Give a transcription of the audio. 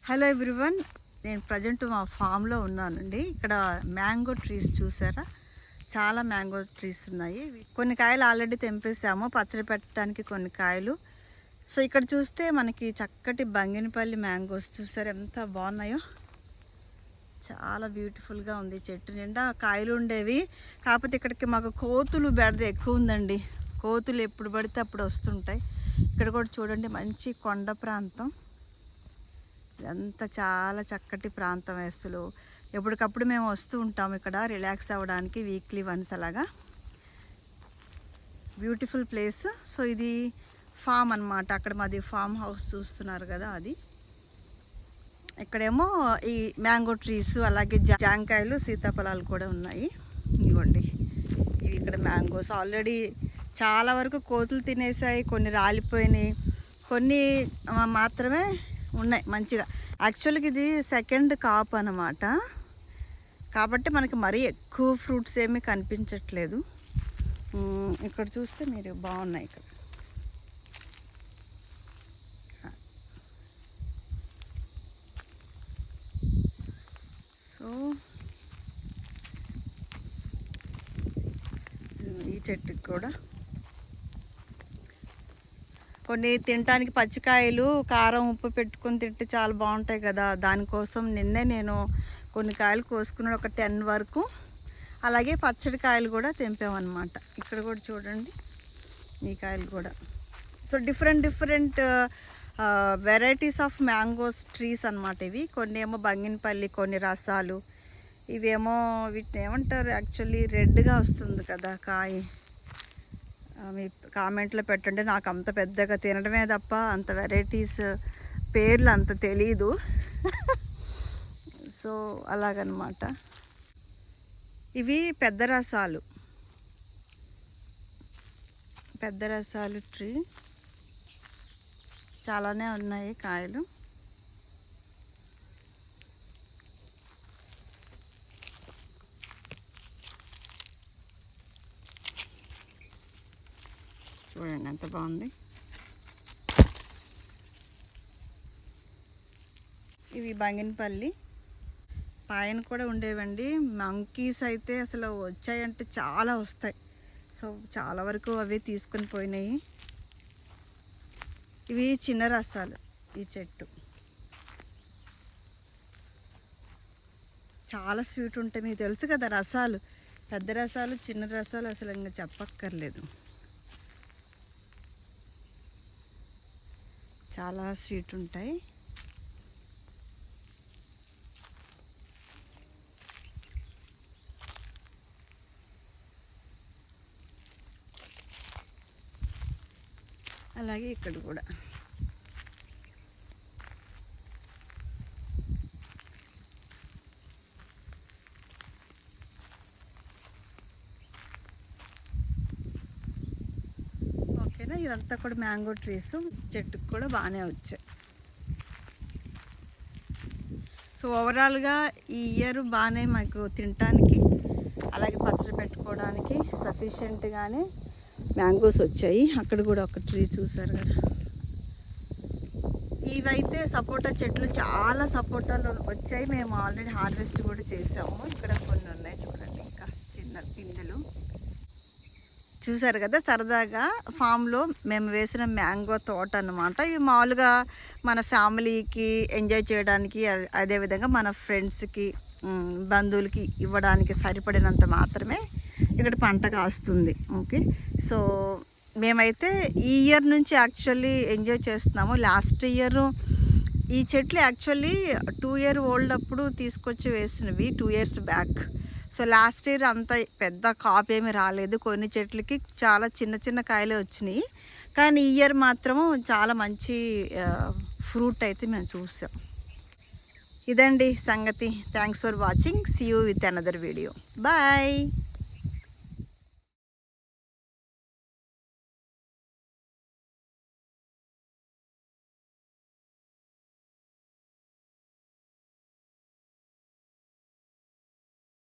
Hello everyone, నేను present మా ఫామ్లో ఉన్నానండి. ఇక్కడ మ్యాంగో ట్రీస్ చూసారా, చాలా మ్యాంగో ట్రీస్ ఉన్నాయి. కొన్ని కాయలు ఆల్రెడీ తెంపేసాము, పచ్చడి పెట్టడానికి కొన్ని కాయలు. సో ఇక్కడ చూస్తే మనకి చక్కటి బంగినపల్లి మ్యాంగోస్ చూసారు ఎంత బాగున్నాయో. చాలా బ్యూటిఫుల్గా ఉంది. చెట్టు నిండా కాయలు ఉండేవి, కాకపోతే ఇక్కడికి మాకు కోతులు బెడద ఎక్కువ ఉందండి. కోతులు ఎప్పుడు పడితే అప్పుడు వస్తుంటాయి. ఇక్కడ కూడా చూడండి, మంచి కొండ ప్రాంతం. ఇదంతా చాలా చక్కటి ప్రాంతం. అసలు ఎప్పటికప్పుడు మేము వస్తూ ఉంటాము ఇక్కడ రిలాక్స్ అవ్వడానికి, వీక్లీ వన్స్ అలాగా. Beautiful place. సో ఇది ఫామ్ అన్నమాట. అక్కడ మాది ఫామ్ హౌస్ చూస్తున్నారు కదా, అది. ఇక్కడేమో ఈ మ్యాంగో ట్రీస్, అలాగే జాంకాయలు, సీతాఫలాలు కూడా ఉన్నాయి. ఇవ్వండి, ఇవి ఇక్కడ మ్యాంగోస్ ఆల్రెడీ చాలా వరకు కోతులు తినేసాయి, కొన్ని రాలిపోయినాయి, కొన్ని మాత్రమే ఉన్నాయి మంచిగా. యాక్చువల్గా ఇది సెకండ్ కాప్ అన్నమాట, కాబట్టి మనకి మరీ ఎక్కువ ఫ్రూట్స్ ఏమీ కనిపించట్లేదు. ఇక్కడ చూస్తే మీరు బాగున్నాయి. ఇక్కడ సో ఈ చెట్టుకి కూడా కొన్ని తినడానికి పచ్చికాయలు కారం ఉప్పు పెట్టుకొని తింటే చాలా బాగుంటాయి కదా, దానికోసం నిన్నే నేను కొన్ని కాయలు కోసుకున్నాను, ఒక 10 వరకు. అలాగే పచ్చడి కాయలు కూడా తెంపామన్నమాట. ఇక్కడ కూడా చూడండి, ఈ కాయలు కూడా. So different varieties of mangoes trees అన్నమాట ఇవి. కొన్ని ఏమో బంగినపల్లి, కొన్ని రసాలు, ఇవేమో వీటిని ఏమంటారు, యాక్చువల్లీ రెడ్గా వస్తుంది కదా కాయ. మీ కామెంట్లో పెట్టండి, నాకు అంత పెద్దగా తినడమే తప్ప అంత వెరైటీస్ పేర్లు అంత తెలీదు. సో అలాగనమాట. ఇవి పెద్ద రసాలు ట్రీ, చాలానే ఉన్నాయి కాయలు. చూడండి ఎంత బాగుంది. ఇవి బంగినపల్లి. పైన కూడా ఉండేవండి. మంకీస్ అయితే అసలు వచ్చాయంటే చాలా వస్తాయి. సో చాలా వరకు అవి తీసుకొని పోయినాయి. ఇవి చిన్న రసాలు. ఈ చెట్టు చాలా స్వీట్ ఉంటాయి, మీకు తెలుసు కదా రసాలు. పెద్ద రసాలు, చిన్న రసాలు అసలు ఇంకా చెప్పక్కర్లేదు, చాలా స్వీట్ ఉంటాయి. అలాగే ఇక్కడ కూడా ఇదంతా కూడా మ్యాంగో ట్రీస్. చెట్టుకు కూడా బాగానే వచ్చాయి. సో ఓవరాల్గా ఈ ఇయర్ బాగానే మాకు తినటానికి, అలాగే పచ్చడి పెట్టుకోవడానికి సఫిషియెంట్గానే మ్యాంగోస్ వచ్చాయి. అక్కడ కూడా ఒక ట్రీ చూసారు కదా. ఇవైతే సపోటా చెట్లు, చాలా సపోటాలు వచ్చాయి. మేము ఆల్రెడీ హార్వెస్ట్ కూడా చేసాము. ఇక్కడ కొన్ని ఉన్నాయి చూడండి, ఇంకా చిన్న పిందెలు. చూసారు కదా, సరదాగా ఫామ్లో మేము వేసిన మ్యాంగో తోట అన్నమాట. ఇవి మామూలుగా మన ఫ్యామిలీకి ఎంజాయ్ చేయడానికి, అదేవిధంగా మన ఫ్రెండ్స్కి, బంధువులకి ఇవ్వడానికి సరిపడినంత మాత్రమే ఇక్కడ పంట కాస్తుంది. ఓకే, సో మేమైతే ఈ ఇయర్ నుంచి యాక్చువల్లీ ఎంజాయ్ చేస్తున్నాము. లాస్ట్ ఇయర్ ఈ చెట్లు యాక్చువల్లీ 2 year ఓల్డ్ అప్పుడు తీసుకొచ్చి వేసినవి, 2 years back. So last year అంత పెద్ద కాపు ఏమీ రాలేదు, కొన్ని చెట్లకి చాలా చిన్న కాయలే వచ్చినాయి. కానీ ఈ ఇయర్ మాత్రము చాలా మంచి ఫ్రూట్ అయితే మేము చూసాం. ఇదండి సంగతి. Thanks for watching. See you with another video. Bye.